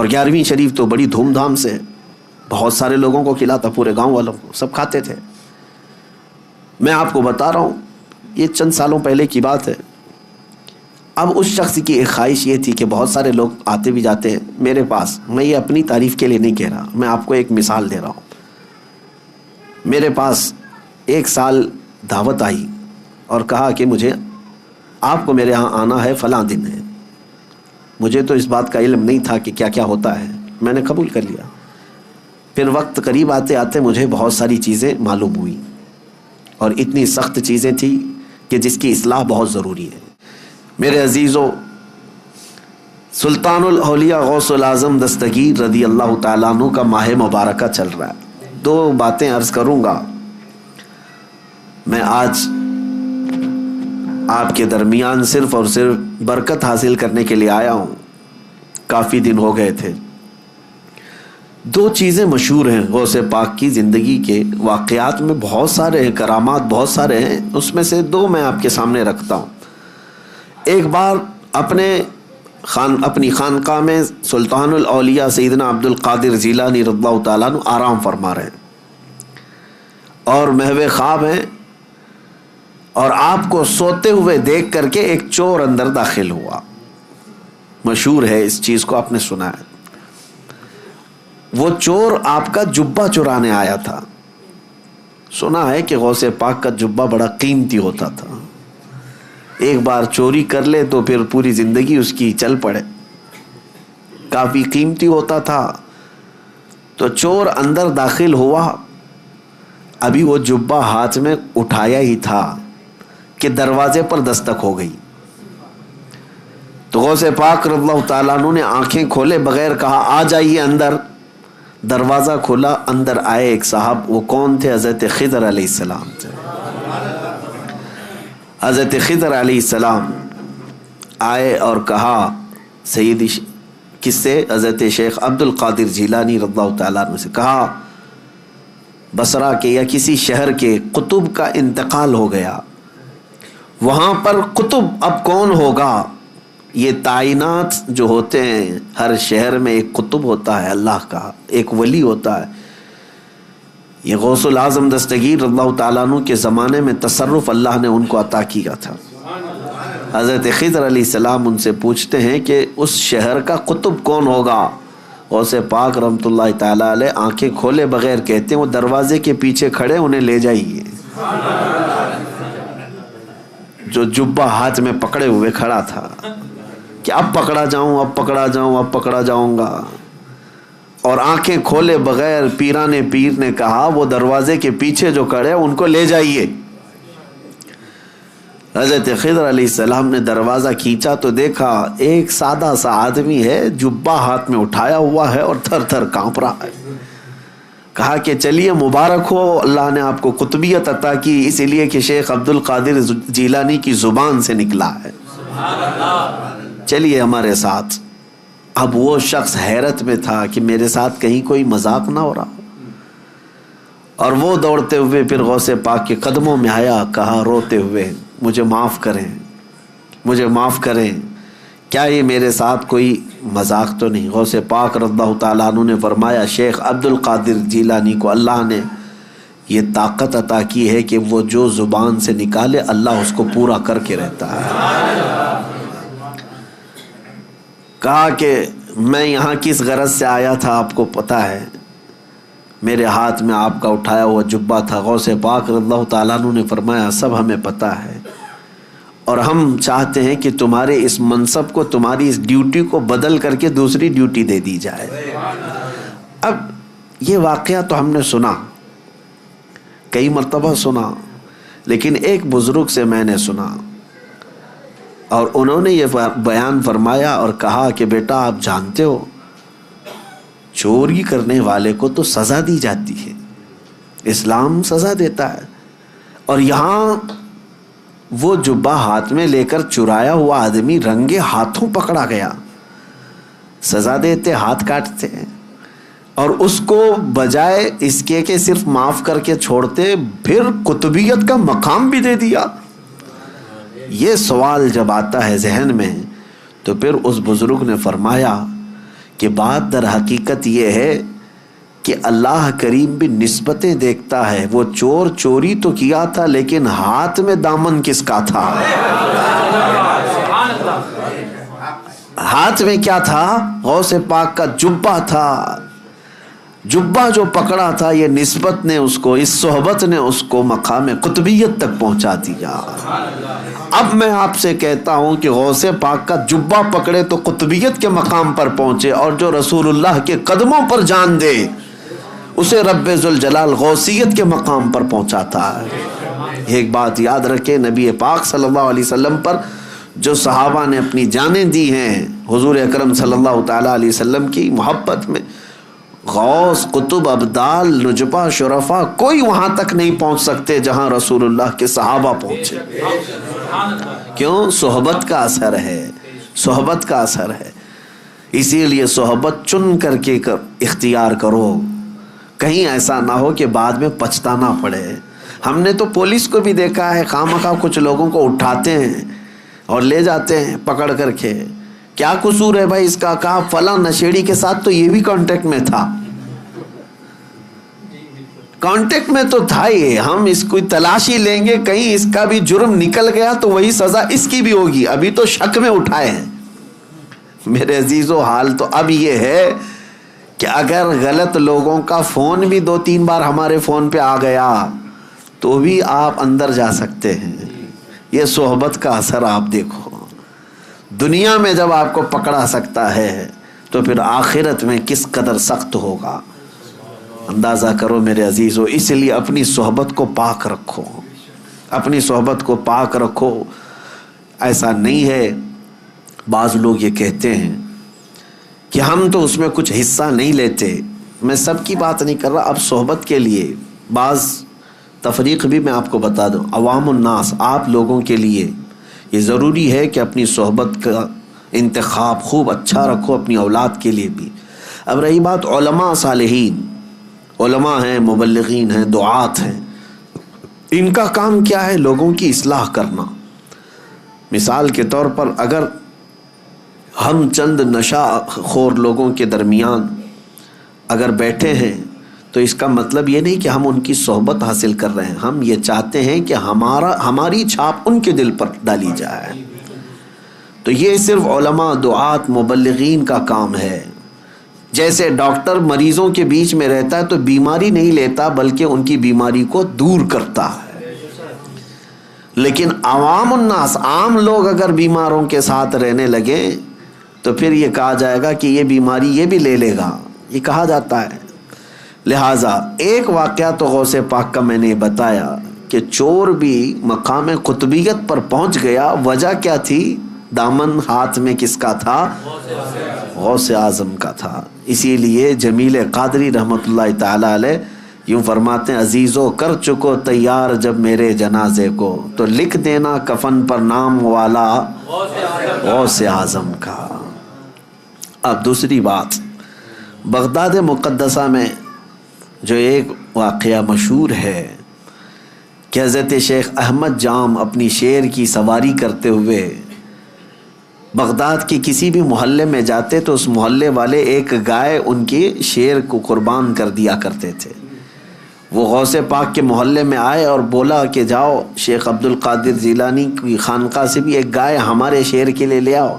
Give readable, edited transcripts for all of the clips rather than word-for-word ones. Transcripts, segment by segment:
اور 11ویں شریف تو بڑی دھوم دھام سے بہت سارے لوگوں کو کھلاتا، پورے گاؤں والوں کو، سب کھاتے تھے۔ میں آپ کو بتا رہا ہوں یہ چند سالوں پہلے کی بات ہے۔ اب اس شخص کی ایک خواہش یہ تھی کہ بہت سارے لوگ آتے بھی جاتے ہیں میرے پاس، میں یہ اپنی تعریف کے لیے نہیں کہہ رہا، میں آپ کو ایک مثال دے رہا ہوں۔ میرے پاس ایک سال دعوت آئی اور کہا کہ مجھے آپ کو میرے ہاں آنا ہے، فلاں دن ہے۔ مجھے تو اس بات کا علم نہیں تھا کہ کیا کیا ہوتا ہے، میں نے قبول کر لیا۔ پھر وقت قریب آتے آتے مجھے بہت ساری چیزیں معلوم ہوئی، اور اتنی سخت چیزیں تھیں کہ جس کی اصلاح بہت ضروری ہے۔ میرے عزیزو، سلطان الاولیاء غوث العظم دستگیر رضی اللہ تعالیٰ عنہ کا ماہ مبارکہ چل رہا ہے۔ 2 باتیں عرض کروں گا۔ میں آج آپ کے درمیان صرف اور صرف برکت حاصل کرنے کے لیے آیا ہوں، کافی دن ہو گئے تھے۔ 2 چیزیں مشہور ہیں غوث پاک کی زندگی کے واقعات میں، بہت سارے ہیں، کرامات بہت سارے ہیں، اس میں سے 2 میں آپ کے سامنے رکھتا ہوں۔ ایک بار اپنی خانقاہ میں سلطان الاولیاء سیدنا عبد القادر جیلانی رضی اللہ تعالیٰ عنہ آرام فرما رہے ہیں اور محو خواب ہیں، اور آپ کو سوتے ہوئے دیکھ کر کے ایک چور اندر داخل ہوا۔ مشہور ہے، اس چیز کو آپ نے سنا ہے۔ وہ چور آپ کا جبہ چرانے آیا تھا۔ سنا ہے کہ غوث پاک کا جبہ بڑا قیمتی ہوتا تھا، ایک بار چوری کر لے تو پھر پوری زندگی اس کی چل پڑے، کافی قیمتی ہوتا تھا۔ تو چور اندر داخل ہوا، ابھی وہ جبہ ہاتھ میں اٹھایا ہی تھا کہ دروازے پر دستک ہو گئی۔ تو غوث پاک رضی اللہ تعالیٰ عنہ نے آنکھیں کھولے بغیر کہا آ جائیے اندر۔ دروازہ کھولا، اندر آئے ایک صاحب۔ وہ کون تھے؟ حضرت خضر علیہ السلام تھے۔ حضرت خضر علیہ السلام آئے اور کہا سیدی، کس سے؟ حضرت شیخ عبد القادر جیلانی رضی اللہ تعالیٰ عنہ سے کہا بصرہ کے یا کسی شہر کے قطب کا انتقال ہو گیا، وہاں پر قطب اب کون ہوگا؟ یہ تعینات جو ہوتے ہیں، ہر شہر میں ایک قطب ہوتا ہے اللہ کا، ایک ولی ہوتا ہے۔ یہ غوث العظم دستگیر رضی اللہ تعالیٰ عنہ کے زمانے میں تصرف اللہ نے ان کو عطا کیا تھا۔ حضرت خضر علیہ السلام ان سے پوچھتے ہیں کہ اس شہر کا قطب کون ہوگا؟ غوث پاک رحمۃ اللہ تعالیٰ علیہ آنکھیں کھولے بغیر کہتے ہیں وہ دروازے کے پیچھے کھڑے، انہیں لے جائیے۔ جو جبہ ہاتھ میں پکڑے ہوئے کھڑا تھا کہ اب پکڑا جاؤں، اب پکڑا جاؤں، اب پکڑا جاؤں گا، اور آنکھیں کھولے بغیر پیران پیر نے کہا وہ دروازے کے پیچھے جو کھڑے ان کو لے جائیے۔ حضرت خضر علیہ السلام نے دروازہ کھینچا تو دیکھا ایک سادہ سا آدمی ہے، جبہ ہاتھ میں اٹھایا ہوا ہے اور تھر تھر کانپ رہا ہے۔ کہا کہ چلیے مبارک ہو، اللہ نے آپ کو قطبیت عطا کی، اسی لیے کہ شیخ عبد القادر جیلانی کی زبان سے نکلا ہے، چلیے ہمارے ساتھ۔ اب وہ شخص حیرت میں تھا کہ میرے ساتھ کہیں کوئی مذاق نہ ہو رہا، اور وہ دوڑتے ہوئے پھر غوث پاک کے قدموں میں آیا، کہا روتے ہوئے مجھے معاف کریں، مجھے معاف کریں، کیا یہ میرے ساتھ کوئی مذاق تو نہیں؟ غوث پاک رضی اللہ تعالیٰ عنہ نے فرمایا شیخ عبد القادر جیلانی کو اللہ نے یہ طاقت عطا کی ہے کہ وہ جو زبان سے نکالے اللہ اس کو پورا کر کے رہتا ہے۔ کہا کہ میں یہاں کس غرض سے آیا تھا آپ کو پتہ ہے؟ میرے ہاتھ میں آپ کا اٹھایا ہوا جبہ تھا۔ غوث پاک رضی اللہ تعالیٰ عنہ نے فرمایا سب ہمیں پتہ ہے، اور ہم چاہتے ہیں کہ تمہارے اس منصب کو، تمہاری اس ڈیوٹی کو بدل کر کے دوسری ڈیوٹی دے دی جائے۔ اب یہ واقعہ تو ہم نے سنا، کئی مرتبہ سنا، لیکن ایک بزرگ سے میں نے سنا، اور انہوں نے یہ بیان فرمایا اور کہا کہ بیٹا آپ جانتے ہو چوری کرنے والے کو تو سزا دی جاتی ہے، اسلام سزا دیتا ہے، اور یہاں وہ جبہ ہاتھ میں لے کر چرایا ہوا آدمی رنگے ہاتھوں پکڑا گیا، سزا دیتے ہاتھ کاٹتے، اور اس کو بجائے اس کے کہ صرف معاف کر کے چھوڑتے پھر قطبیت کا مقام بھی دے دیا۔ یہ سوال جب آتا ہے ذہن میں تو پھر اس بزرگ نے فرمایا کہ بات در حقیقت یہ ہے کہ اللہ کریم بھی نسبتیں دیکھتا ہے. وہ چور چوری تو کیا تھا لیکن ہاتھ میں دامن کس کا تھا؟ ہاتھ میں کیا تھا؟ غوث پاک کا جبہ تھا. جبہ جو پکڑا تھا یہ نسبت نے اس کو، اس صحبت نے اس کو مقام قطبیت تک پہنچا دیا. اب میں آپ سے کہتا ہوں کہ غوث پاک کا جبہ پکڑے تو قطبیت کے مقام پر پہنچے، اور جو رسول اللہ کے قدموں پر جان دے اسے رب ذوالجلال غوثیت کے مقام پر پہنچاتا ہے. ایک بات یاد رکھیں، نبی پاک صلی اللہ علیہ وسلم پر جو صحابہ نے اپنی جانیں دی ہیں حضور اکرم صلی اللہ تعالیٰ علیہ وسلم کی محبت میں، غوث، قطب، ابدال، نجبہ، شرفا کوئی وہاں تک نہیں پہنچ سکتے جہاں رسول اللہ کے صحابہ پہنچے. کیوں؟ صحبت کا اثر ہے، صحبت کا اثر ہے. اسی لیے صحبت چن کر کے اختیار کرو، کہیں ایسا نہ ہو کہ بعد میں پچھتانا پڑے. ہم نے تو پولیس کو بھی دیکھا ہے، خواہ کچھ لوگوں کو اٹھاتے ہیں اور لے جاتے ہیں پکڑ کر کے. کیا قصور ہے بھائی اس کا؟ کہا فلاں نشیڑی کے ساتھ تو یہ بھی کانٹیکٹ میں تھا. کانٹیکٹ میں تو تھا ہی، ہم اس کو تلاشی لیں گے، کہیں اس کا بھی جرم نکل گیا تو وہی سزا اس کی بھی ہوگی. ابھی تو شک میں اٹھائے ہیں. میرے عزیزو، حال تو اب یہ ہے کہ اگر غلط لوگوں کا فون بھی 2-3 بار ہمارے فون پہ آ گیا تو بھی آپ اندر جا سکتے ہیں. یہ صحبت کا اثر آپ دیکھو. دنیا میں جب آپ کو پکڑا سکتا ہے تو پھر آخرت میں کس قدر سخت ہوگا اندازہ کرو میرے عزیزو. اس لیے اپنی صحبت کو پاک رکھو، اپنی صحبت کو پاک رکھو. ایسا نہیں ہے، بعض لوگ یہ کہتے ہیں کہ ہم تو اس میں کچھ حصہ نہیں لیتے. میں سب کی بات نہیں کر رہا، اب صحبت کے لیے بعض تفریق بھی میں آپ کو بتا دوں. عوام الناس، آپ لوگوں کے لیے یہ ضروری ہے کہ اپنی صحبت کا انتخاب خوب اچھا رکھو، اپنی اولاد کے لیے بھی. اب رہی بات علماء صالحین، علماء ہیں، مبلغین ہیں، دعات ہیں، ان کا کام کیا ہے؟ لوگوں کی اصلاح کرنا. مثال کے طور پر اگر ہم چند نشہ خور لوگوں کے درمیان اگر بیٹھے ہیں تو اس کا مطلب یہ نہیں کہ ہم ان کی صحبت حاصل کر رہے ہیں. ہم یہ چاہتے ہیں کہ ہماری چھاپ ان کے دل پر ڈالی جائے. تو یہ صرف علماء، دعات، مبلغین کا کام ہے. جیسے ڈاکٹر مریضوں کے بیچ میں رہتا ہے تو بیماری نہیں لیتا بلکہ ان کی بیماری کو دور کرتا ہے. لیکن عوام الناس، عام لوگ اگر بیماروں کے ساتھ رہنے لگے تو پھر یہ کہا جائے گا کہ یہ بیماری یہ بھی لے لے گا، یہ کہا جاتا ہے. لہٰذا ایک واقعہ تو غوث پاک کا میں نے بتایا کہ چور بھی مقام قطبیت پر پہنچ گیا. وجہ کیا تھی؟ دامن ہاتھ میں کس کا تھا؟ غوث اعظم کا تھا. اسی لیے جمیل قادری رحمۃ اللہ تعالی علیہ یوں فرماتے ہیں، عزیزو کر چکو تیار جب میرے جنازے کو، تو لکھ دینا کفن پر نام والا غوث اعظم کا. اب دوسری بات، بغداد مقدسہ میں جو ایک واقعہ مشہور ہے کہ حضرت شیخ احمد جام اپنی شیر کی سواری کرتے ہوئے بغداد کے کسی بھی محلے میں جاتے تو اس محلے والے ایک گائے ان کے شیر کو قربان کر دیا کرتے تھے. وہ غوث پاک کے محلے میں آئے اور بولا کہ جاؤ شیخ عبد القادر جیلانی کی خانقاہ سے بھی ایک گائے ہمارے شیر کے لیے لے آؤ.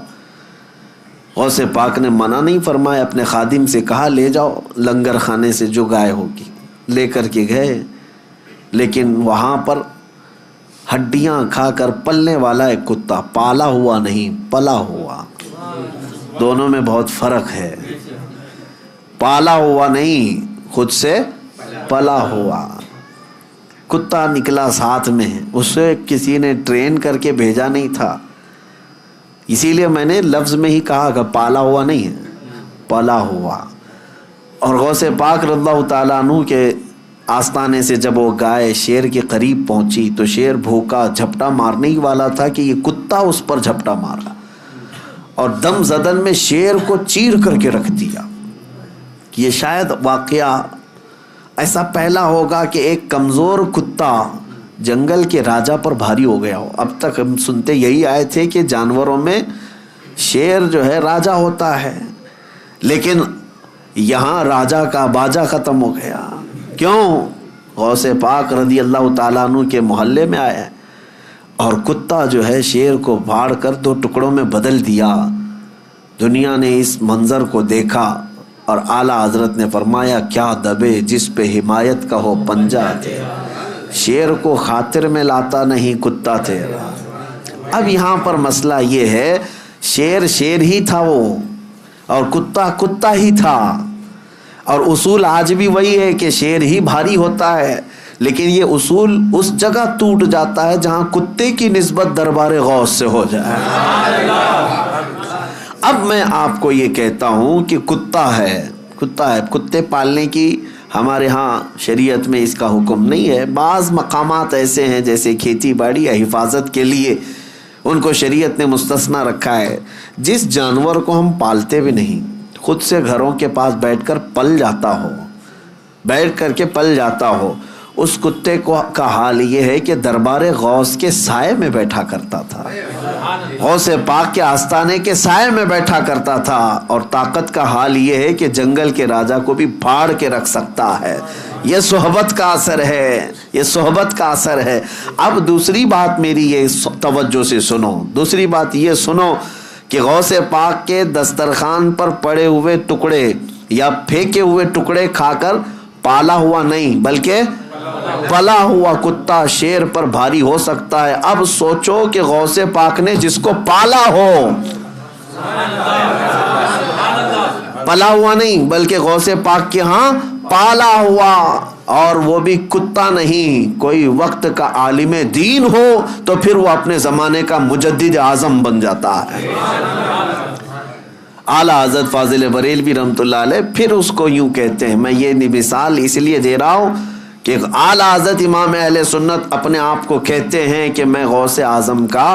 غوث پاک نے منع نہیں فرمایا، اپنے خادم سے کہا لے جاؤ لنگر خانے سے جو گائے ہوگی. لے کر کے گئے، لیکن وہاں پر ہڈیاں کھا کر پلنے والا ایک کتا، پالا ہوا نہیں پلا ہوا، دونوں میں بہت فرق ہے. پالا ہوا نہیں، خود سے پلا ہوا کتا نکلا ساتھ میں، اسے کسی نے ٹرین کر کے بھیجا نہیں تھا. اسی لیے میں نے لفظ میں ہی کہا کہ پالا ہوا نہیں ہے، پلا ہوا. اور غوث پاک رضی اللہ تعالیٰ عنہ کے آستانے سے جب وہ گائے شیر کے قریب پہنچی تو شیر بھوکا جھپٹا مارنے ہی والا تھا کہ یہ کتا اس پر جھپٹا مارا اور دم زدن میں شیر کو چیر کر کے رکھ دیا. یہ شاید واقعہ ایسا پہلا ہوگا کہ ایک کمزور کتا جنگل کے راجا پر بھاری ہو گیا ہو. اب تک ہم سنتے یہی آئے تھے کہ جانوروں میں شیر جو ہے راجا ہوتا ہے، لیکن یہاں راجا کا باجا ختم ہو گیا. کیوں؟ غوث پاک رضی اللہ تعالیٰ عنہ کے محلے میں آیا اور کتا جو ہے شیر کو پھاڑ کر 2 ٹکڑوں میں بدل دیا. دنیا نے اس منظر کو دیکھا اور اعلیٰ حضرت نے فرمایا کیا دبے جس پہ حمایت کا ہو پنجہ تیرا. شیر کو خاطر میں لاتا نہیں کتا تیرا. اب یہاں پر مسئلہ یہ ہے شیر شیر ہی تھا وہ اور کتا کتا ہی تھا. اور اصول آج بھی وہی ہے کہ شیر ہی بھاری ہوتا ہے، لیکن یہ اصول اس جگہ ٹوٹ جاتا ہے جہاں کتے کی نسبت دربار غوث سے ہو جائے. اب میں آپ کو یہ کہتا ہوں کہ کتا ہے، کتے پالنے کی ہمارے ہاں شریعت میں اس کا حکم نہیں ہے. بعض مقامات ایسے ہیں جیسے کھیتی باڑی یا حفاظت کے لیے ان کو شریعت نے مستثنا رکھا ہے. جس جانور کو ہم پالتے بھی نہیں، خود سے گھروں کے پاس بیٹھ کر پل جاتا ہو، اس کتے کا حال یہ ہے کہ دربار غوث کے سائے میں بیٹھا کرتا تھا، غوث پاک کے آستانے کے سائے میں بیٹھا کرتا تھا. اور طاقت کا حال یہ ہے کہ جنگل کے راجا کو بھی پھاڑ کے رکھ سکتا ہے. یہ صحبت کا اثر ہے، یہ صحبت کا اثر ہے. اب دوسری بات میری یہ توجہ سے سنو، دوسری بات یہ سنو کہ غوث پاک کے دسترخوان پر پڑے ہوئے ٹکڑے یا پھینکے ہوئے ٹکڑے کھا کر پالا ہوا نہیں بلکہ پلا ہوا کتا شیر پر بھاری ہو سکتا ہے. اب سوچو کہ غوث پاک نے جس کو پالا ہو، پلا ہوا نہیں بلکہ غوث پاک کے ہاں پالا ہوا، اور وہ بھی کتا نہیں، کوئی وقت کا عالم دین ہو تو پھر وہ اپنے زمانے کا مجدد اعظم بن جاتا ہے. اعلیٰ حضرت فاضل بریلوی رحمۃ اللہ علیہ پھر اس کو یوں کہتے ہیں. میں یہ مثال اس لیے دے رہا ہوں کہ اعلیٰ حضرت امام اہل سنت اپنے آپ کو کہتے ہیں کہ میں غوث اعظم کا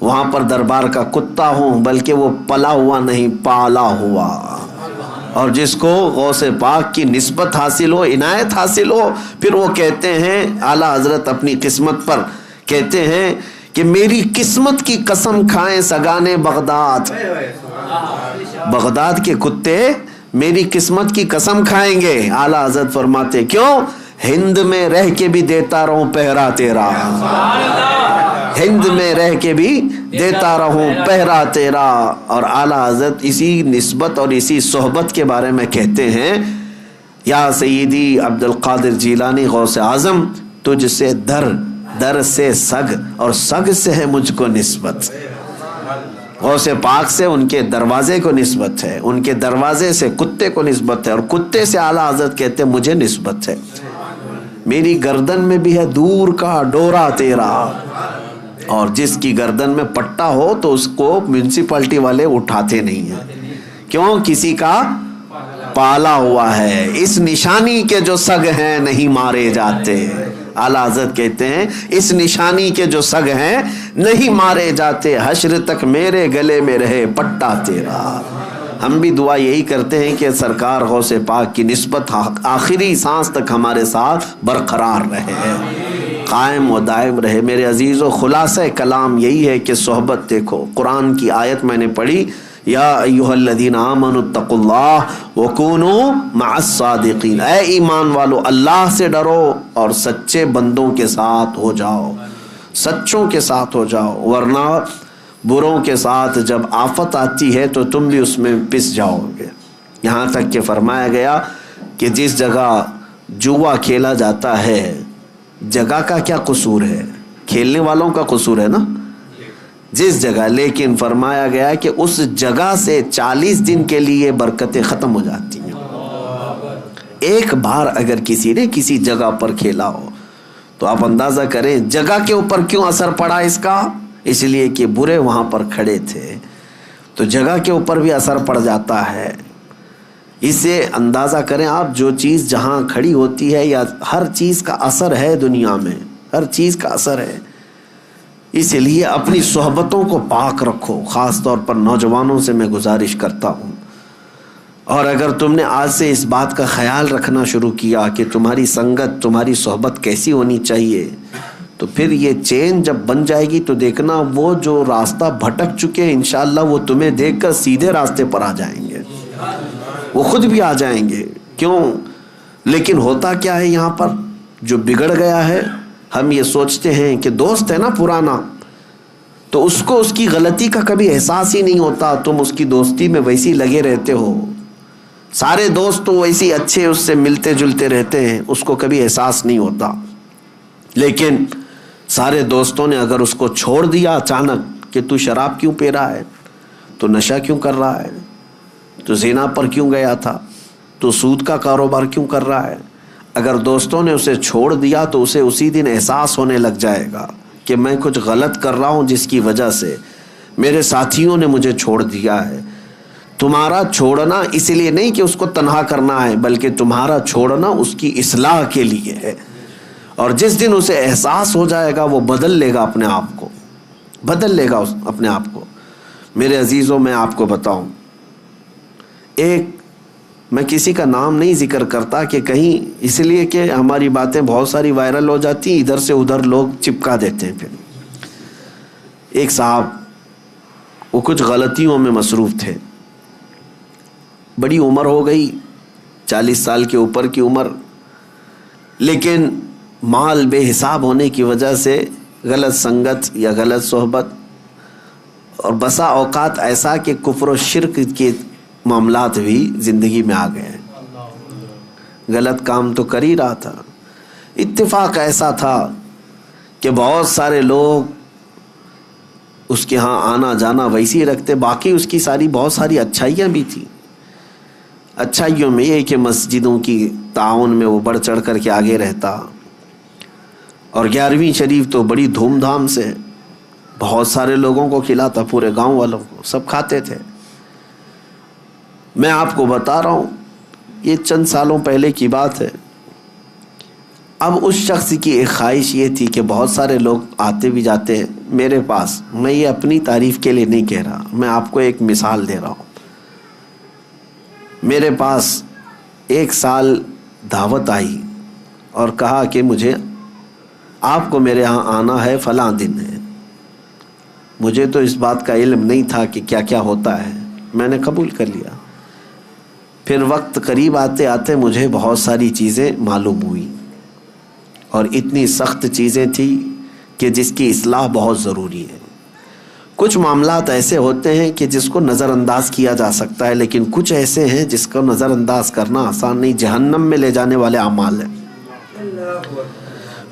وہاں پر دربار کا کتا ہوں، بلکہ وہ پلا ہوا نہیں پالا ہوا. اور جس کو غوث پاک کی نسبت حاصل ہو، عنایت حاصل ہو، پھر وہ کہتے ہیں اعلیٰ حضرت اپنی قسمت پر کہتے ہیں کہ میری قسمت کی قسم کھائیں سگانے بغداد، بغداد کے کتے میری قسمت کی قسم کھائیں گے. اعلیٰ حضرت فرماتے کیوں؟ ہند میں رہ کے بھی دیتا رہوں پہرا تیرا، ہند میں رہ کے بھی دیتا رہوں پہرا تیرا. اور اعلیٰ حضرت اسی نسبت اور اسی صحبت کے بارے میں کہتے ہیں یا سیدی عبد القادر جیلانی غوث اعظم، تجھ سے در سے سگ اور سگ سے ہے مجھ کو نسبت. غوث پاک سے ان کے دروازے کو نسبت ہے، ان کے دروازے سے کتے کو نسبت ہے، اور کتے سے اعلیٰ حضرت کہتے ہیں مجھے نسبت ہے. میری گردن میں بھی ہے دور کا ڈورا تیرا، اور جس کی گردن میں پٹا ہو تو اس کو میونسپلٹی والے اٹھاتے نہیں ہیں. کیوں؟ کسی کا پالا ہوا ہے. اس نشانی کے جو سگ ہیں نہیں مارے جاتے. اعلیٰ حضرت کہتے ہیں اس نشانی کے جو سگ ہیں نہیں مارے جاتے. حشر تک میرے گلے میں رہے پٹا تیرا. ہم بھی دعا یہی کرتے ہیں کہ سرکار غوث پاک کی نسبت آخری سانس تک ہمارے ساتھ برقرار رہے، قائم و دائم رہے. میرے عزیزو، خلاصہ کلام یہی ہے کہ صحبت دیکھو. قرآن کی آیت میں نے پڑھی یا ایھا الذین آمنوا اتقوا اللہ وکونوا مع الصادقین. اے ایمان والو اللہ سے ڈرو اور سچے بندوں کے ساتھ ہو جاؤ، سچوں کے ساتھ ہو جاؤ، ورنہ بروں کے ساتھ جب آفت آتی ہے تو تم بھی اس میں پس جاؤ گے. یہاں تک کہ فرمایا گیا کہ جس جگہ جوا کھیلا جاتا ہے، جگہ کا کیا قصور ہے؟ کھیلنے والوں کا قصور ہے نا، جس جگہ. لیکن فرمایا گیا کہ اس جگہ سے 40 دن کے لیے برکتیں ختم ہو جاتی ہیں. ایک بار اگر کسی نے کسی جگہ پر کھیلا ہو تو آپ اندازہ کریں جگہ کے اوپر کیوں اثر پڑا اس کا. اس لیے کہ برے وہاں پر کھڑے تھے تو جگہ کے اوپر بھی اثر پڑ جاتا ہے. اسے اندازہ کریں آپ، جو چیز جہاں کھڑی ہوتی ہے یا ہر چیز کا اثر ہے دنیا میں، ہر چیز کا اثر ہے. اس لیے اپنی صحبتوں کو پاک رکھو. خاص طور پر نوجوانوں سے میں گزارش کرتا ہوں. اور اگر تم نے آج سے اس بات کا خیال رکھنا شروع کیا کہ تمہاری سنگت، تمہاری صحبت کیسی ہونی چاہیے، تو پھر یہ چین جب بن جائے گی تو دیکھنا وہ جو راستہ بھٹک چکے انشاءاللہ وہ تمہیں دیکھ کر سیدھے راستے پر آ جائیں گے. وہ خود بھی آ جائیں گے. کیوں؟ لیکن ہوتا کیا ہے یہاں پر جو بگڑ گیا ہے، ہم یہ سوچتے ہیں کہ دوست ہے نا پرانا، تو اس کو اس کی غلطی کا کبھی احساس ہی نہیں ہوتا. تم اس کی دوستی میں ویسے ہی لگے رہتے ہو. سارے دوست تو ویسے ہی اچھے اس سے ملتے جلتے رہتے ہیں، اس کو کبھی احساس نہیں ہوتا. لیکن سارے دوستوں نے اگر اس کو چھوڑ دیا اچانک کہ تو شراب کیوں پی رہا ہے، تو نشہ کیوں کر رہا ہے، تو زنا پر کیوں گیا تھا، تو سود کا کاروبار کیوں کر رہا ہے، اگر دوستوں نے اسے چھوڑ دیا تو اسے اسی دن احساس ہونے لگ جائے گا کہ میں کچھ غلط کر رہا ہوں جس کی وجہ سے میرے ساتھیوں نے مجھے چھوڑ دیا ہے. تمہارا چھوڑنا اس لیے نہیں کہ اس کو تنہا کرنا ہے، بلکہ تمہارا چھوڑنا اس کی اصلاح کے لیے ہے. اور جس دن اسے احساس ہو جائے گا وہ بدل لے گا اپنے آپ کو، بدل لے گا اپنے آپ کو. میرے عزیزوں، میں آپ کو بتاؤں، میں کسی کا نام نہیں ذکر کرتا کہ کہیں، اس لیے کہ ہماری باتیں بہت ساری وائرل ہو جاتی ہیں، ادھر سے ادھر لوگ چپکا دیتے ہیں. پھر ایک صاحب وہ کچھ غلطیوں میں مصروف تھے، بڑی عمر ہو گئی، 40 سال کے اوپر کی عمر، لیکن مال بے حساب ہونے کی وجہ سے غلط سنگت یا غلط صحبت، اور بسا اوقات ایسا کہ کفر و شرک کے معاملات بھی زندگی میں آ گئے. غلط کام تو کر ہی رہا تھا. اتفاق ایسا تھا کہ بہت سارے لوگ اس کے ہاں آنا جانا ویسے ہی رکھتے، باقی اس کی بہت ساری اچھائیاں بھی تھیں. اچھائیوں میں یہ کہ مسجدوں کی تعاون میں وہ بڑھ چڑھ کر کے آگے رہتا، اور 11ویں شریف تو بڑی دھوم دھام سے بہت سارے لوگوں کو کھلاتا، پورے گاؤں والوں کو، سب کھاتے تھے. میں آپ کو بتا رہا ہوں یہ چند سالوں پہلے کی بات ہے. اب اس شخص کی ایک خواہش یہ تھی کہ بہت سارے لوگ آتے بھی جاتے ہیں میرے پاس، میں یہ اپنی تعریف کے لیے نہیں کہہ رہا، میں آپ کو ایک مثال دے رہا ہوں. میرے پاس ایک سال دعوت آئی اور کہا کہ مجھے آپ کو میرے ہاں آنا ہے، فلاں دن ہے. مجھے تو اس بات کا علم نہیں تھا کہ کیا کیا ہوتا ہے، میں نے قبول کر لیا. پھر وقت قریب آتے آتے مجھے بہت ساری چیزیں معلوم ہوئی، اور اتنی سخت چیزیں تھیں کہ جس کی اصلاح بہت ضروری ہے. کچھ معاملات ایسے ہوتے ہیں کہ جس کو نظر انداز کیا جا سکتا ہے، لیکن کچھ ایسے ہیں جس کو نظر انداز کرنا آسان نہیں، جہنم میں لے جانے والے اعمال ہیں.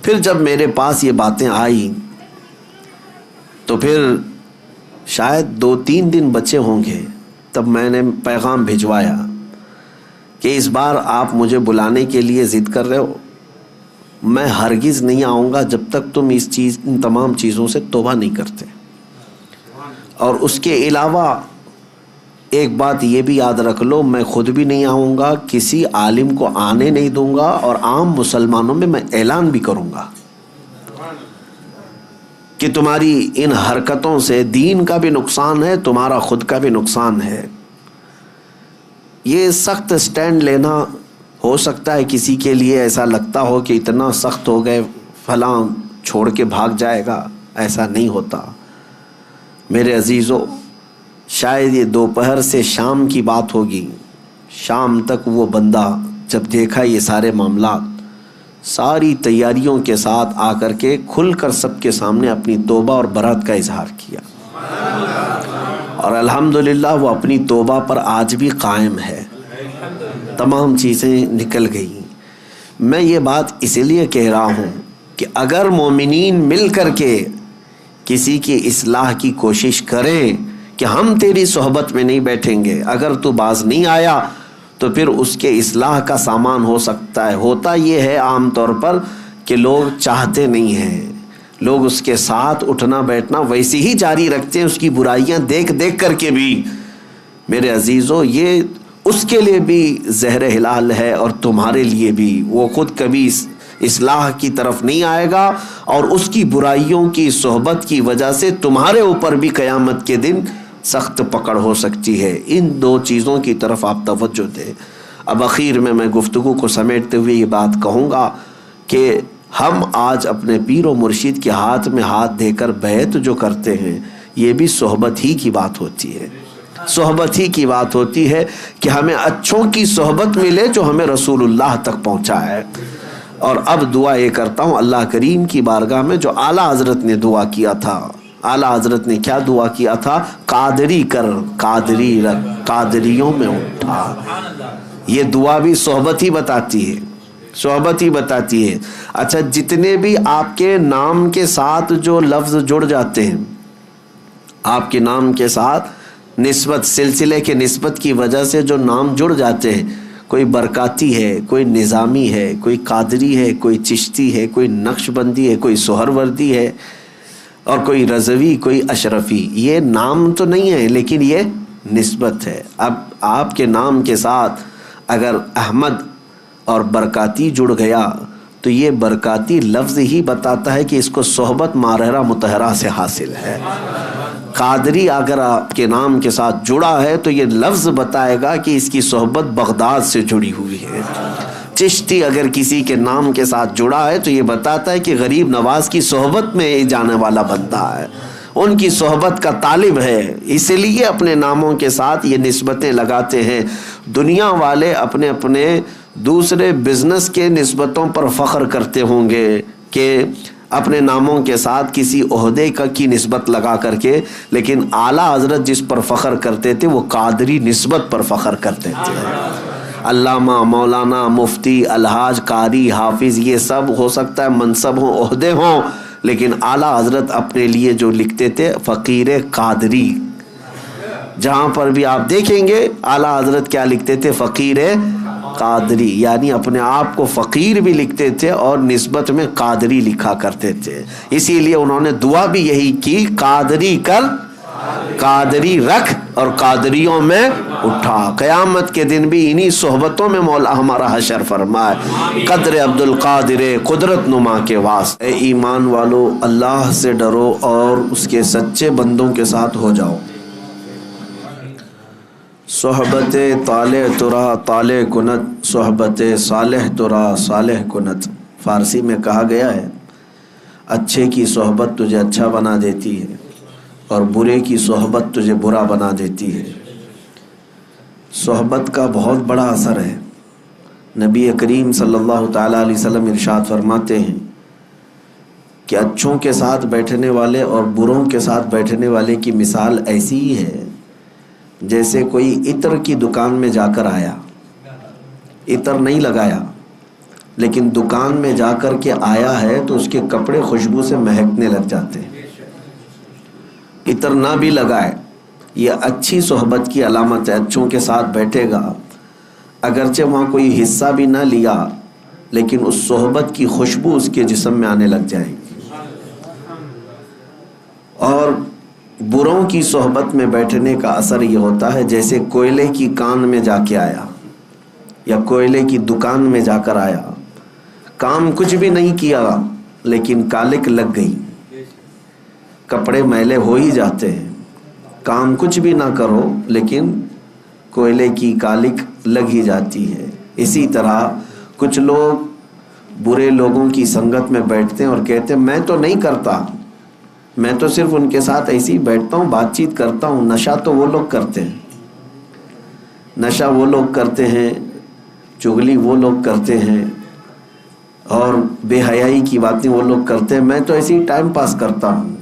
پھر جب میرے پاس یہ باتیں آئی تو پھر شاید 2-3 دن بچے ہوں گے، تب میں نے پیغام بھجوایا کہ اس بار آپ مجھے بلانے کے لیے ضد کر رہے ہو، میں ہرگز نہیں آؤں گا جب تک تم ان تمام چیزوں سے توبہ نہیں کرتے. اور اس کے علاوہ ایک بات یہ بھی یاد رکھ لو، میں خود بھی نہیں آؤں گا، کسی عالم کو آنے نہیں دوں گا، اور عام مسلمانوں میں اعلان بھی کروں گا کہ تمہاری ان حرکتوں سے دین کا بھی نقصان ہے، تمہارا خود کا بھی نقصان ہے. یہ سخت سٹینڈ لینا ہو سکتا ہے کسی کے لیے ایسا لگتا ہو کہ اتنا سخت ہو گئے، فلاں چھوڑ کے بھاگ جائے گا، ایسا نہیں ہوتا. میرے عزیزو، شاید یہ دوپہر سے شام کی بات ہوگی، شام تک وہ بندہ جب دیکھا یہ سارے معاملات، ساری تیاریوں کے ساتھ آ کر کے کھل کر سب کے سامنے اپنی توبہ اور برات کا اظہار کیا، اور الحمدللہ وہ اپنی توبہ پر آج بھی قائم ہے. تمام چیزیں نکل گئی. میں یہ بات اس لیے کہہ رہا ہوں کہ اگر مومنین مل کر کے کسی کی اصلاح کی کوشش کریں کہ ہم تیری صحبت میں نہیں بیٹھیں گے، اگر تو باز نہیں آیا تو پھر اس کے اصلاح کا سامان ہو سکتا ہے. ہوتا یہ ہے عام طور پر کہ لوگ چاہتے نہیں ہیں، لوگ اس کے ساتھ اٹھنا بیٹھنا ویسے ہی جاری رکھتے ہیں، اس کی برائیاں دیکھ دیکھ کر کے بھی. میرے عزیزو، یہ اس کے لیے بھی زہر ہلال ہے اور تمہارے لیے بھی. وہ خود کبھی اصلاح کی طرف نہیں آئے گا، اور اس کی برائیوں کی صحبت کی وجہ سے تمہارے اوپر بھی قیامت کے دن سخت پکڑ ہو سکتی ہے. ان 2 چیزوں کی طرف آپ توجہ دیں. اب اخیر میں گفتگو کو سمیٹتے ہوئے یہ بات کہوں گا کہ ہم آج اپنے پیر و مرشد کے ہاتھ میں ہاتھ دے کر بیعت جو کرتے ہیں، یہ بھی صحبت ہی کی بات ہوتی ہے. صحبت ہی کی بات ہوتی ہے کہ ہمیں اچھوں کی صحبت ملے جو ہمیں رسول اللہ تک پہنچائے. اور اب دعا یہ کرتا ہوں اللہ کریم کی بارگاہ میں جو اعلیٰ حضرت نے دعا کیا تھا. اعلیٰ حضرت نے کیا دعا کیا تھا؟ قادری کر، قادری رکھ، قادریوں میں اٹھا. یہ دعا بھی صحبت ہی بتاتی ہے، صحبت ہی بتاتی ہے. اچھا، جتنے بھی آپ کے نام کے ساتھ جو لفظ جڑ جاتے ہیں، آپ کے نام کے ساتھ نسبت، سلسلے کے نسبت کی وجہ سے جو نام جڑ جاتے ہیں، کوئی برکاتی ہے، کوئی نظامی ہے، کوئی قادری ہے، کوئی چشتی ہے، کوئی نقش بندی ہے، کوئی سہروردی ہے، اور کوئی رضوی، کوئی اشرفی. یہ نام تو نہیں ہے لیکن یہ نسبت ہے. اب آپ کے نام کے ساتھ اگر احمد اور برکاتی جڑ گیا تو یہ برکاتی لفظ ہی بتاتا ہے کہ اس کو صحبت ماہرہ مطہرہ سے حاصل ہے. قادری اگر آپ کے نام کے ساتھ جڑا ہے تو یہ لفظ بتائے گا کہ اس کی صحبت بغداد سے جڑی ہوئی ہے. چشتی اگر کسی کے نام کے ساتھ جڑا ہے تو یہ بتاتا ہے کہ غریب نواز کی صحبت میں جانے والا بندہ ہے، ان کی صحبت کا طالب ہے. اس لیے اپنے ناموں کے ساتھ یہ نسبتیں لگاتے ہیں. دنیا والے اپنے اپنے دوسرے بزنس کے نسبتوں پر فخر کرتے ہوں گے کہ اپنے ناموں کے ساتھ کسی عہدے کی نسبت لگا کر کے، لیکن اعلیٰ حضرت جس پر فخر کرتے تھے وہ قادری نسبت پر فخر کرتے تھے. علامہ، مولانا، مفتی، الحاج، قاری، حافظ، یہ سب ہو سکتا ہے منصب ہوں، عہدے ہوں، لیکن اعلیٰ حضرت اپنے لیے جو لکھتے تھے فقیر قادری. جہاں پر بھی آپ دیکھیں گے اعلیٰ حضرت کیا لکھتے تھے؟ فقیر قادری. یعنی اپنے آپ کو فقیر بھی لکھتے تھے اور نسبت میں قادری لکھا کرتے تھے. اسی لیے انہوں نے دعا بھی یہی کی، قادری کر، قادری رکھ، اور قادریوں میں اٹھا. قیامت کے دن بھی انہی صحبتوں میں مولا ہمارا حشر فرمائے. قدر عبد القادر قدرت نما کے واسطے. اے ایمان والو، اللہ سے ڈرو اور اس کے سچے بندوں کے ساتھ ہو جاؤ. صحبت طالع ترا طالع کنت، صحبت صالح ترا صالح کنت. فارسی میں کہا گیا ہے اچھے کی صحبت تجھے اچھا بنا دیتی ہے اور برے کی صحبت تجھے برا بنا دیتی ہے. صحبت کا بہت بڑا اثر ہے. نبی کریم صلی اللہ تعالیٰ علیہ وسلم ارشاد فرماتے ہیں کہ اچھوں کے ساتھ بیٹھنے والے اور بروں کے ساتھ بیٹھنے والے کی مثال ایسی ہی ہے جیسے کوئی عطر کی دکان میں جا کر آیا، عطر نہیں لگایا لیکن دکان میں جا کر کے آیا ہے تو اس کے کپڑے خوشبو سے مہکنے لگ جاتے ہیں. عطر نہ بھی لگائے، یہ اچھی صحبت کی علامت ہے. اچھوں کے ساتھ بیٹھے گا، اگرچہ وہاں کوئی حصہ بھی نہ لیا لیکن اس صحبت کی خوشبو اس کے جسم میں آنے لگ جائے گی. اور بروں کی صحبت میں بیٹھنے کا اثر یہ ہوتا ہے جیسے کوئلے کی کان میں جا کے آیا یا کوئلے کی دکان میں جا کر آیا، کام کچھ بھی نہیں کیا لیکن کالک لگ گئی. کپڑے میلے ہو ہی جاتے ہیں، کام کچھ بھی نہ کرو لیکن کوئلے کی کالک لگ ہی جاتی ہے. اسی طرح کچھ لوگ برے لوگوں کی سنگت میں بیٹھتے ہیں اور کہتے ہیں میں تو نہیں کرتا، میں تو صرف ان کے ساتھ ایسے ہی بیٹھتا ہوں، بات چیت کرتا ہوں. نشہ تو وہ لوگ کرتے ہیں، نشہ وہ لوگ کرتے ہیں، چغلی وہ لوگ کرتے ہیں، اور بے حیائی کی باتیں وہ لوگ کرتے ہیں. میں تو ایسے ہی ٹائم پاس کرتا ہوں.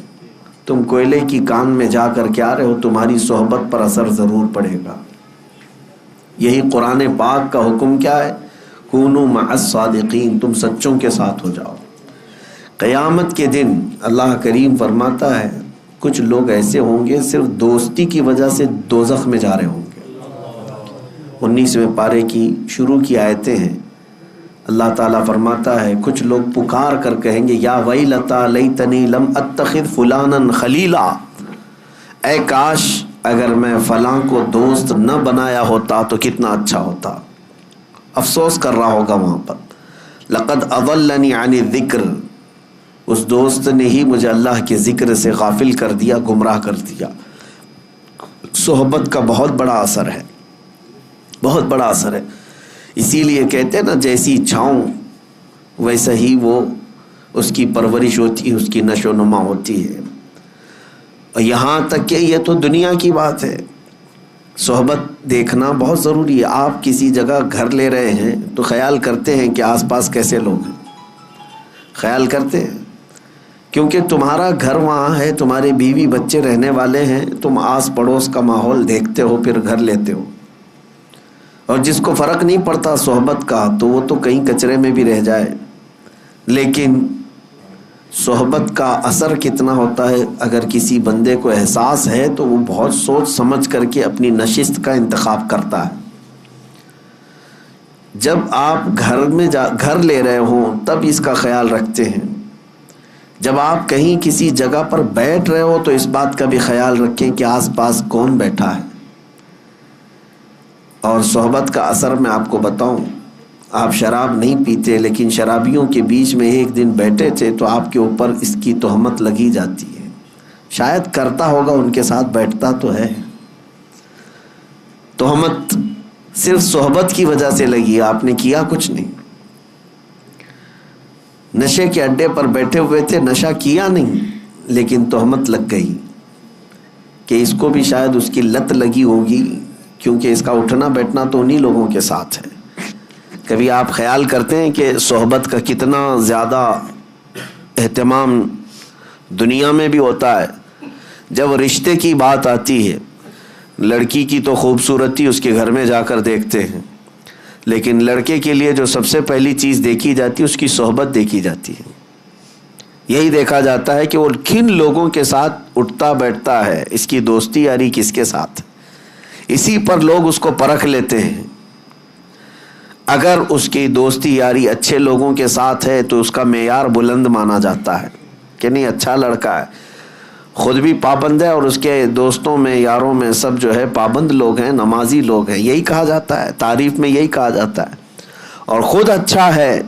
تم کوئلے کی کان میں جا کر کے آ رہے ہو، تمہاری صحبت پر اثر ضرور پڑے گا. یہی قرآن پاک کا حکم کیا ہے؟ کونوا مع الصادقین، تم سچوں کے ساتھ ہو جاؤ. قیامت کے دن اللہ کریم فرماتا ہے کچھ لوگ ایسے ہوں گے صرف دوستی کی وجہ سے دوزخ میں جا رہے ہوں گے. 19ویں پارے کی شروع کی آیتیں ہیں. اللہ تعالیٰ فرماتا ہے کچھ لوگ پکار کر کہیں گے یا ویلتا لیتنی لم اتخذ فلانا خلیلا، اے کاش اگر میں فلاں کو دوست نہ بنایا ہوتا تو کتنا اچھا ہوتا. افسوس کر رہا ہوگا وہاں پر. لقد اضلنی عن الذکر، اس دوست نے ہی مجھے اللہ کے ذکر سے غافل کر دیا، گمراہ کر دیا. صحبت کا بہت بڑا اثر ہے، بہت بڑا اثر ہے. اسی لیے کہتے ہیں نا جیسی چھاؤں ویسا ہی وہ اس کی پرورش ہوتی ہے، اس کی نشو و نما ہوتی ہے. اور یہاں تک کہ یہ تو دنیا کی بات ہے، صحبت دیکھنا بہت ضروری ہے. آپ کسی جگہ گھر لے رہے ہیں تو خیال کرتے ہیں کہ آس پاس کیسے لوگ ہیں؟ خیال کرتے ہیں؟ کیونکہ تمہارا گھر وہاں ہے, تمہارے بیوی بچے رہنے والے ہیں, تم آس پڑوس کا ماحول دیکھتے ہو پھر گھر لیتے ہو. اور جس کو فرق نہیں پڑتا صحبت کا تو وہ تو کہیں کچرے میں بھی رہ جائے. لیکن صحبت کا اثر کتنا ہوتا ہے, اگر کسی بندے کو احساس ہے تو وہ بہت سوچ سمجھ کر کے اپنی نشست کا انتخاب کرتا ہے. جب آپ گھر لے رہے ہوں تب اس کا خیال رکھتے ہیں. جب آپ کہیں کسی جگہ پر بیٹھ رہے ہو تو اس بات کا بھی خیال رکھیں کہ آس پاس کون بیٹھا ہے. اور صحبت کا اثر میں آپ کو بتاؤں, آپ شراب نہیں پیتے لیکن شرابیوں کے بیچ میں ایک دن بیٹھے تھے تو آپ کے اوپر اس کی تہمت لگی جاتی ہے. شاید کرتا ہوگا, ان کے ساتھ بیٹھتا تو ہے. تہمت صرف صحبت کی وجہ سے لگی, آپ نے کیا کچھ نہیں. نشے کے اڈے پر بیٹھے ہوئے تھے, نشہ کیا نہیں لیکن تہمت لگ گئی کہ اس کو بھی شاید اس کی لت لگی ہوگی, کیونکہ اس کا اٹھنا بیٹھنا تو انہی لوگوں کے ساتھ ہے. کبھی آپ خیال کرتے ہیں کہ صحبت کا کتنا زیادہ اہتمام دنیا میں بھی ہوتا ہے. جب رشتے کی بات آتی ہے, لڑکی کی تو خوبصورتی اس کے گھر میں جا کر دیکھتے ہیں, لیکن لڑکے کے لیے جو سب سے پہلی چیز دیکھی جاتی ہے اس کی صحبت دیکھی جاتی ہے. یہی دیکھا جاتا ہے کہ وہ کن لوگوں کے ساتھ اٹھتا بیٹھتا ہے, اس کی دوستی یاری کس کے ساتھ. اسی پر لوگ اس کو پرکھ لیتے ہیں. اگر اس کی دوستی یاری اچھے لوگوں کے ساتھ ہے تو اس کا معیار بلند مانا جاتا ہے کہ نہیں اچھا لڑکا ہے, خود بھی پابند ہے اور اس کے دوستوں میں یاروں میں سب جو ہے پابند لوگ ہیں, نمازی لوگ ہیں, یہی کہا جاتا ہے, تعریف میں یہی کہا جاتا ہے. اور خود اچھا ہے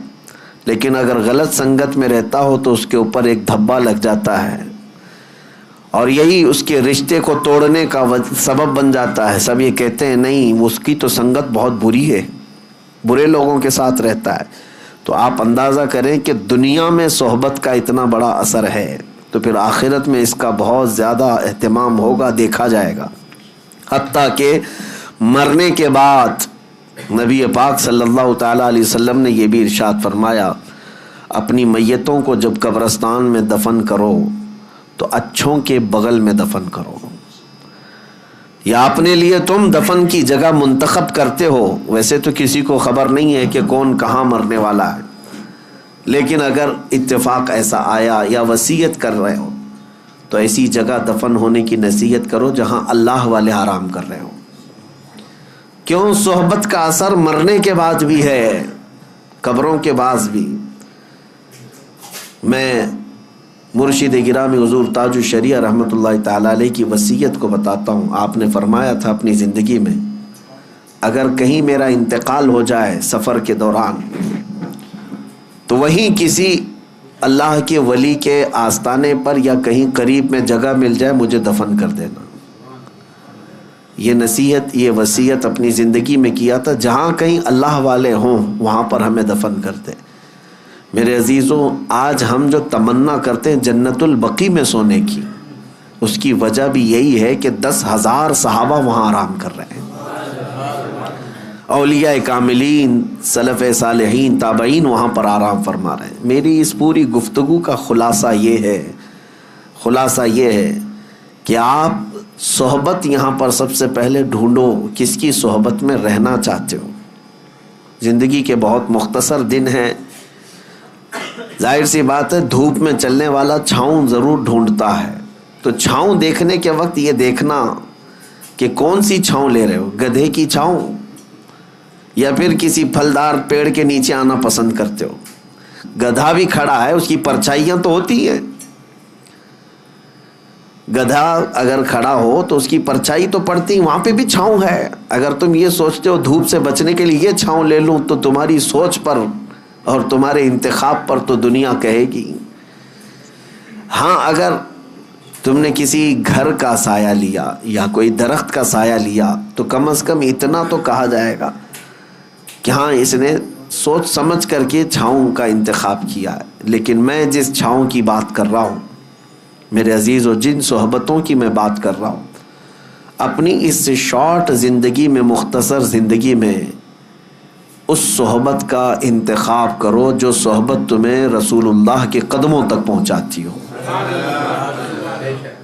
لیکن اگر غلط سنگت میں رہتا ہو تو اس کے اوپر ایک دھبا لگ جاتا ہے اور یہی اس کے رشتے کو توڑنے کا سبب بن جاتا ہے. سب یہ کہتے ہیں نہیں اس کی تو سنگت بہت بری ہے, برے لوگوں کے ساتھ رہتا ہے. تو آپ اندازہ کریں کہ دنیا میں صحبت کا اتنا بڑا اثر ہے تو پھر آخرت میں اس کا بہت زیادہ اہتمام ہوگا, دیکھا جائے گا. حتیٰ کہ مرنے کے بعد نبی پاک صلی اللہ تعالیٰ علیہ وسلم نے یہ بھی ارشاد فرمایا, اپنی میتوں کو جب قبرستان میں دفن کرو تو اچھوں کے بغل میں دفن کرو. یا اپنے لیے تم دفن کی جگہ منتخب کرتے ہو, ویسے تو کسی کو خبر نہیں ہے کہ کون کہاں مرنے والا ہے, لیکن اگر اتفاق ایسا آیا یا وصیت کر رہے ہو تو ایسی جگہ دفن ہونے کی نصیحت کرو جہاں اللہ والے آرام کر رہے ہو. کیوں؟ صحبت کا اثر مرنے کے بعد بھی ہے, قبروں کے بعد بھی. میں مرشد گرامی حضور تاج الشریعہ رحمۃ اللہ تعالی علیہ کی وصیت کو بتاتا ہوں. آپ نے فرمایا تھا اپنی زندگی میں, اگر کہیں میرا انتقال ہو جائے سفر کے دوران تو وہیں کسی اللہ کے ولی کے آستانے پر یا کہیں قریب میں جگہ مل جائے مجھے دفن کر دینا. یہ نصیحت, یہ وصیت اپنی زندگی میں کیا تھا, جہاں کہیں اللہ والے ہوں وہاں پر ہمیں دفن کر دیں. میرے عزیزوں, آج ہم جو تمنا کرتے ہیں جنت البقیع میں سونے کی, اس کی وجہ بھی یہی ہے کہ 10,000 صحابہ وہاں آرام کر رہے ہیں. اولیاء کاملین, سلف صالحین, تابعین وہاں پر آرام فرما رہے ہیں. میری اس پوری گفتگو کا خلاصہ یہ ہے کہ آپ صحبت یہاں پر سب سے پہلے ڈھونڈو, کس کی صحبت میں رہنا چاہتے ہو. زندگی کے بہت مختصر دن ہیں, ظاہر سی بات ہے دھوپ میں چلنے والا چھاؤں ضرور ڈھونڈتا ہے. تو چھاؤں دیکھنے کے وقت یہ دیکھنا کہ کون سی چھاؤں لے رہے ہو, گدھے کی چھاؤں یا پھر کسی پھلدار پیڑ کے نیچے آنا پسند کرتے ہو. گدھا بھی کھڑا ہے, اس کی پرچھائیاں تو ہوتی ہیں. گدھا اگر کھڑا ہو تو اس کی پرچھائی تو پڑتی, وہاں پہ بھی چھاؤں ہے. اگر تم یہ سوچتے ہو دھوپ سے بچنے کے لیے یہ چھاؤں لے لوں تو تمہاری سوچ پر اور تمہارے انتخاب پر تو دنیا کہے گی. ہاں, اگر تم نے کسی گھر کا سایہ لیا یا کوئی درخت کا سایہ لیا تو کم از کم اتنا تو کہا جائے گا کہ ہاں اس نے سوچ سمجھ کر کے چھاؤں کا انتخاب کیا ہے. لیکن میں جس چھاؤں کی بات کر رہا ہوں میرے عزیز و جن صحبتوں کی میں بات کر رہا ہوں, اپنی اس شارٹ زندگی میں، مختصر زندگی میں اس صحبت کا انتخاب کرو جو صحبت تمہیں رسول اللہ کے قدموں تک پہنچاتی ہو،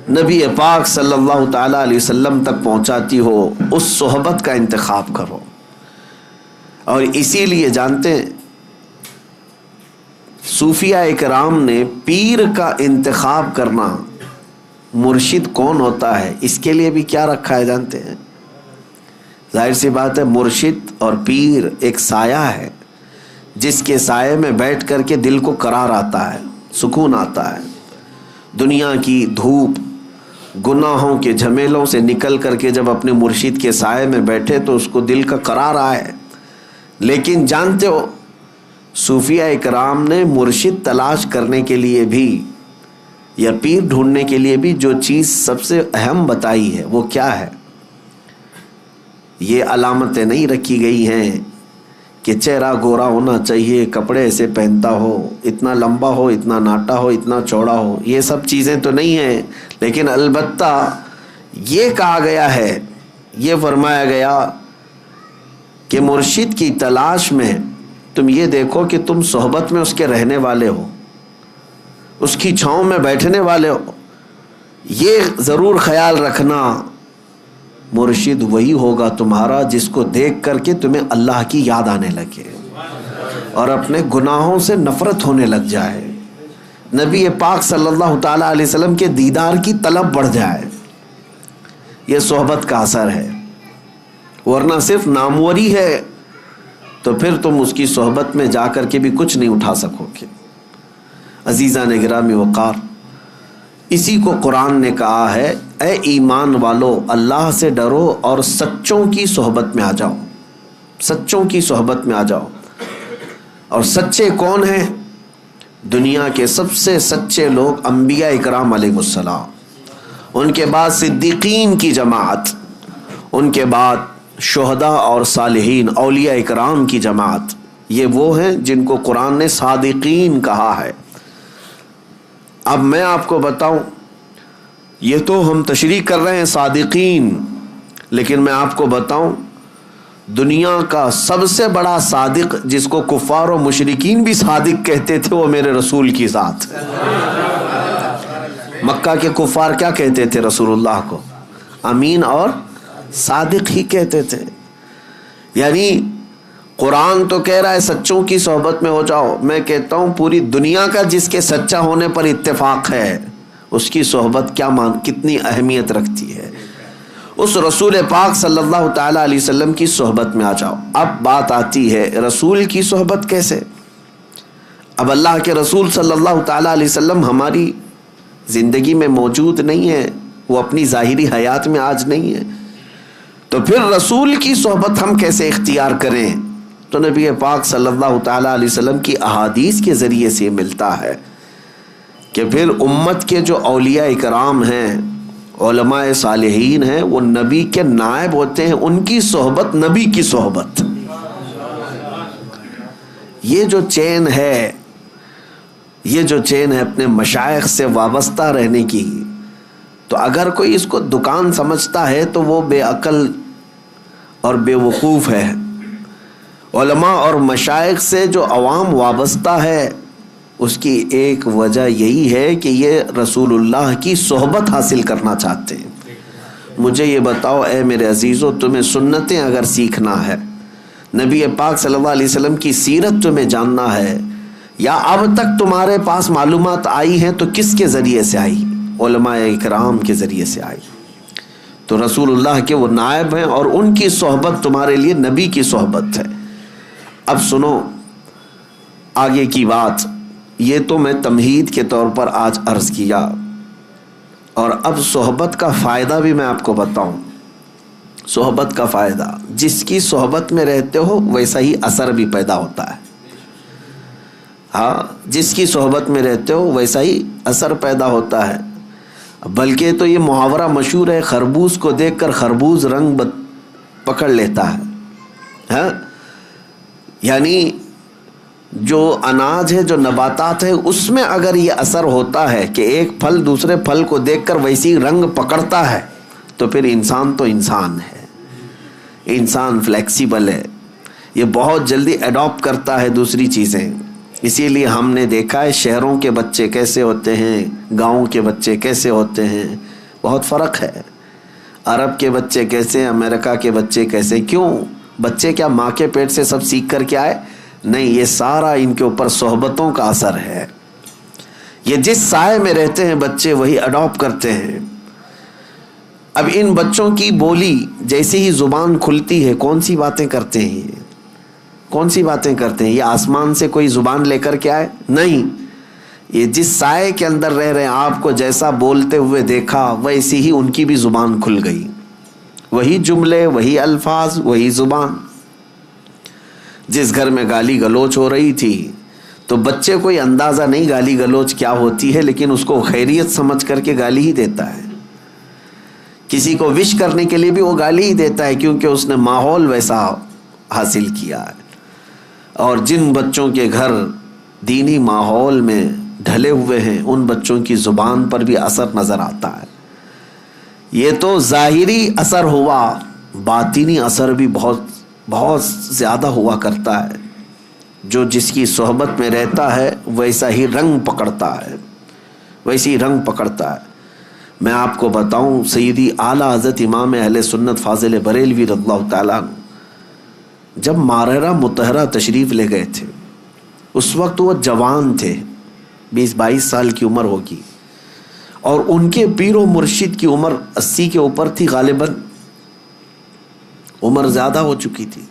نبی پاک صلی اللہ تعالیٰ علیہ وسلم تک پہنچاتی ہو، اس صحبت کا انتخاب کرو۔ اور اسی لیے جانتے ہیں صوفیاء کرام نے پیر کا انتخاب کرنا، مرشد کون ہوتا ہے اس کے لیے بھی کیا رکھا ہے جانتے ہیں؟ ظاہر سی بات ہے، مرشد اور پیر ایک سایہ ہے جس کے سائے میں بیٹھ کر کے دل کو قرار آتا ہے، سکون آتا ہے۔ دنیا کی دھوپ، گناہوں کے جھمیلوں سے نکل کر کے جب اپنے مرشد کے سائے میں بیٹھے تو اس کو دل کا قرار آئے۔ لیکن جانتے ہو صوفیاء کرام نے مرشد تلاش کرنے کے لیے بھی یا پیر ڈھونڈنے کے لیے بھی جو چیز سب سے اہم بتائی ہے وہ کیا ہے؟ یہ علامتیں نہیں رکھی گئی ہیں کہ چہرہ گورا ہونا چاہیے، کپڑے ایسے پہنتا ہو، اتنا لمبا ہو، اتنا ناٹا ہو، اتنا چوڑا ہو، یہ سب چیزیں تو نہیں ہیں، لیکن البتہ یہ کہا گیا ہے، یہ فرمایا گیا کہ مرشد کی تلاش میں تم یہ دیکھو کہ تم صحبت میں اس کے رہنے والے ہو، اس کی چھاؤں میں بیٹھنے والے ہو۔ یہ ضرور خیال رکھنا مرشد وہی ہوگا تمہارا جس کو دیکھ کر کے تمہیں اللہ کی یاد آنے لگے اور اپنے گناہوں سے نفرت ہونے لگ جائے، نبی پاک صلی اللہ تعالیٰ علیہ وسلم کے دیدار کی طلب بڑھ جائے۔ یہ صحبت کا اثر ہے، ورنہ صرف ناموری ہے تو پھر تم اس کی صحبت میں جا کر کے بھی کچھ نہیں اٹھا سکو گے۔ عزیزان گرامی وقار، اسی کو قرآن نے کہا ہے، اے ایمان والو اللہ سے ڈرو اور سچوں کی صحبت میں آ جاؤ، سچوں کی صحبت میں آ جاؤ۔ اور سچے کون ہیں؟ دنیا کے سب سے سچے لوگ انبیاء اکرام علیہ السلام، ان کے بعد صدیقین کی جماعت، ان کے بعد شہداء اور صالحین اولیاء اکرام کی جماعت، یہ وہ ہیں جن کو قرآن نے صادقین کہا ہے۔ اب میں آپ کو بتاؤں، یہ تو ہم تشریح کر رہے ہیں صادقین، لیکن میں آپ کو بتاؤں دنیا کا سب سے بڑا صادق جس کو کفار و مشرکین بھی صادق کہتے تھے وہ میرے رسول کی ذات۔ مکہ کے کفار کیا کہتے تھے رسول اللہ کو؟ امین اور صادق ہی کہتے تھے۔ یعنی قرآن تو کہہ رہا ہے سچوں کی صحبت میں ہو جاؤ، میں کہتا ہوں پوری دنیا کا جس کے سچا ہونے پر اتفاق ہے اس کی صحبت کتنی اہمیت رکھتی ہے۔ اس رسول پاک صلی اللہ تعالیٰ علیہ وسلم کی صحبت میں آ جاؤ۔ اب بات آتی ہے رسول کی صحبت کیسے؟ اب اللہ کے رسول صلی اللہ تعالیٰ علیہ وسلم ہماری زندگی میں موجود نہیں ہے، وہ اپنی ظاہری حیات میں آج نہیں ہے، تو پھر رسول کی صحبت ہم کیسے اختیار کریں؟ تو نبی پاک صلی اللہ تعالیٰ علیہ وسلم کی احادیث کے ذریعے سے ملتا ہے کہ پھر امت کے جو اولیاء اکرام ہیں، علماء صالحین ہیں، وہ نبی کے نائب ہوتے ہیں، ان کی صحبت نبی کی صحبت۔ یہ جو چین ہے، یہ جو چین ہے اپنے مشائخ سے وابستہ رہنے کی، تو اگر کوئی اس کو دکان سمجھتا ہے تو وہ بے عقل اور بے وقوف ہے۔ علماء اور مشائخ سے جو عوام وابستہ ہے اس کی ایک وجہ یہی ہے کہ یہ رسول اللہ کی صحبت حاصل کرنا چاہتے ہیں۔ مجھے یہ بتاؤ اے میرے عزیزو، تمہیں سنتیں اگر سیکھنا ہے، نبی پاک صلی اللہ علیہ وسلم کی سیرت تمہیں جاننا ہے، یا اب تک تمہارے پاس معلومات آئی ہیں تو کس کے ذریعے سے آئی؟ علماء اکرام کے ذریعے سے آئی۔ تو رسول اللہ کے وہ نائب ہیں اور ان کی صحبت تمہارے لیے نبی کی صحبت ہے۔ اب سنو آگے کی بات، یہ تو میں تمہید کے طور پر آج عرض کیا، اور اب صحبت کا فائدہ بھی میں آپ کو بتاؤں۔ صحبت کا فائدہ، جس کی صحبت میں رہتے ہو ویسا ہی اثر بھی پیدا ہوتا ہے۔ ہاں، جس کی صحبت میں رہتے ہو ویسا ہی اثر پیدا ہوتا ہے۔ بلکہ تو یہ محاورہ مشہور ہے، خربوز کو دیکھ کر خربوز رنگ پکڑ لیتا ہے۔ ہاں، یعنی جو اناج ہے، جو نباتات ہے، اس میں اگر یہ اثر ہوتا ہے کہ ایک پھل دوسرے پھل کو دیکھ کر ویسی رنگ پکڑتا ہے تو پھر انسان تو انسان ہے، انسان فلیکسیبل ہے، یہ بہت جلدی اڈاپٹ کرتا ہے دوسری چیزیں. اسی لیے ہم نے دیکھا ہے شہروں کے بچے کیسے ہوتے ہیں، گاؤں کے بچے کیسے ہوتے ہیں، بہت فرق ہے. عرب کے بچے کیسے، امریکہ کے بچے کیسے. کیوں؟ بچے کیا ماں کے پیٹ سے سب سیکھ کر کے آئے؟ نہیں، یہ سارا ان کے اوپر صحبتوں کا اثر ہے. یہ جس سائے میں رہتے ہیں بچے وہی اڈاپٹ کرتے ہیں. اب ان بچوں کی بولی جیسے ہی زبان کھلتی ہے کون سی باتیں کرتے ہیں، کون سی باتیں کرتے ہیں؟ یہ آسمان سے کوئی زبان لے کر کے آئے؟ نہیں، یہ جس سائے کے اندر رہ رہے ہیں آپ کو جیسا بولتے ہوئے دیکھا ویسی ہی ان کی بھی زبان کھل گئی. وہی جملے، وہی الفاظ، وہی زبان. جس گھر میں گالی گلوچ ہو رہی تھی تو بچے کوئی اندازہ نہیں گالی گلوچ کیا ہوتی ہے، لیکن اس کو خیریت سمجھ کر کے گالی ہی دیتا ہے. کسی کو وش کرنے کے لیے بھی وہ گالی ہی دیتا ہے، کیونکہ اس نے ماحول ویسا حاصل کیا ہے. اور جن بچوں کے گھر دینی ماحول میں ڈھلے ہوئے ہیں ان بچوں کی زبان پر بھی اثر نظر آتا ہے. یہ تو ظاہری اثر ہوا، باطنی اثر بھی بہت بہت زیادہ ہوا کرتا ہے. جو جس کی صحبت میں رہتا ہے ویسا ہی رنگ پکڑتا ہے، ویسی رنگ پکڑتا ہے. میں آپ کو بتاؤں، سیدی اعلیٰ حضرت امام اہل سنت فاضل بریلوی رضی اللہ تعالیٰ جب مارحرہ مطہرہ تشریف لے گئے تھے اس وقت وہ جوان تھے، 20-22 سال کی عمر ہوگی، اور ان کے پیر و مرشد کی عمر 80 کے اوپر تھی، غالباً عمر زیادہ ہو چکی تھی.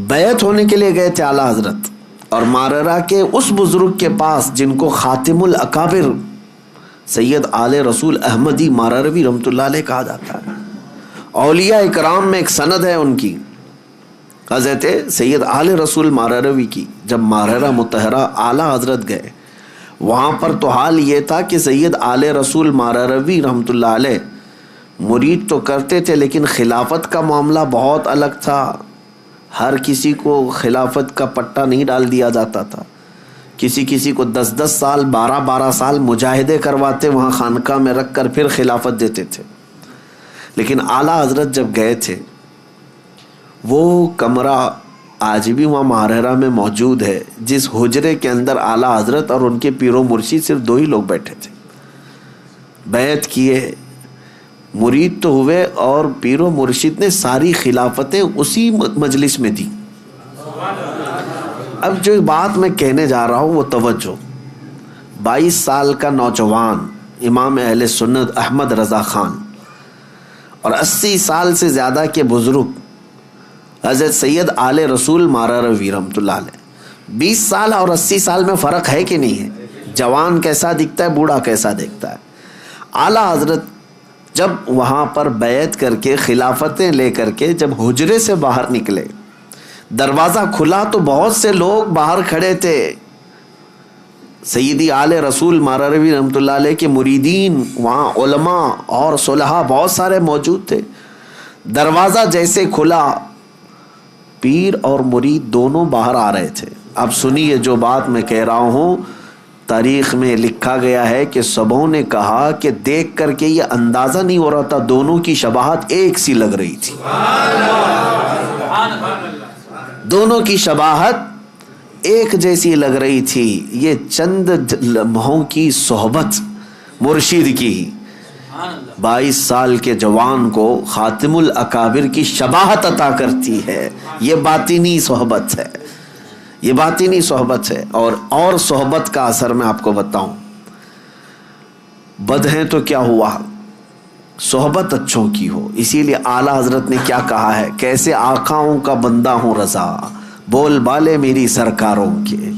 بیعت ہونے کے لیے گئے تھے اعلیٰ حضرت، اور مارحرہ کے اس بزرگ کے پاس جن کو خاتم الاکابر سید آل رسول احمدی مارحروی رحمۃ اللہ علیہ کہا جاتا ہے. اولیاء اکرام میں ایک سند ہے ان کی، حضرت سید آل رسول مارحروی کی. جب مارحرہ مطہرہ اعلیٰ حضرت گئے وہاں پر تو حال یہ تھا کہ سید آل رسول مارحروی رحمۃ اللہ علیہ مرید تو کرتے تھے لیکن خلافت کا معاملہ بہت الگ تھا. ہر کسی کو خلافت کا پٹا نہیں ڈال دیا جاتا تھا. کسی کو 10 سال 12 سال مجاہدے کرواتے وہاں خانقاہ میں رکھ کر پھر خلافت دیتے تھے. لیکن اعلیٰ حضرت جب گئے تھے وہ کمرہ آج بھی وہاں مارحرہ میں موجود ہے، جس حجرے کے اندر اعلیٰ حضرت اور ان کے پیر و مرشد صرف 2 ہی لوگ بیٹھے تھے. بیعت کیے، مرید تو ہوئے، اور پیر و مرشد نے ساری خلافتیں اسی مجلس میں دی. اب جو بات میں کہنے جا رہا ہوں وہ توجہ. 22 سال کا نوجوان امام اہل سنت احمد رضا خان اور 80 سال سے زیادہ کے بزرگ حضرت سید آل رسول مارحروی رحمۃ اللہ علیہ. 20 سال اور 80 سال میں فرق ہے کہ نہیں ہے؟ جوان کیسا دکھتا ہے، بوڑھا کیسا دکھتا ہے. اعلیٰ حضرت جب وہاں پر بیعت کر کے خلافتیں لے کر کے جب حجرے سے باہر نکلے، دروازہ کھلا تو بہت سے لوگ باہر کھڑے تھے. سیدی آل رسول مارحروی رحمۃ اللہ علیہ کے مریدین، وہاں علماء اور صلحاء بہت سارے موجود تھے. دروازہ جیسے کھلا پیر اور مرید دونوں باہر آ رہے تھے. اب سنیے جو بات میں کہہ رہا ہوں، تاریخ میں لکھا گیا ہے کہ سبوں نے کہا کہ دیکھ کر کے یہ اندازہ نہیں ہو رہا تھا، دونوں کی شباہت ایک سی لگ رہی تھی. دونوں کی شباہت ایک جیسی لگ رہی تھی. یہ چند لمحوں کی صحبت مرشد کی 22 سال کے جوان کو خاتم الاکابر کی شباہت عطا کرتی ہے. یہ باطنی صحبت ہے، یہ باطنی صحبت ہے. اور صحبت کا اثر میں آپ کو بتاؤں، بد ہیں تو کیا ہوا، صحبت اچھوں کی ہو. اسی لیے اعلیٰ حضرت نے کیا کہا ہے، کیسے آقاؤں کا بندہ ہوں رضا، بول بالے میری سرکاروں کے.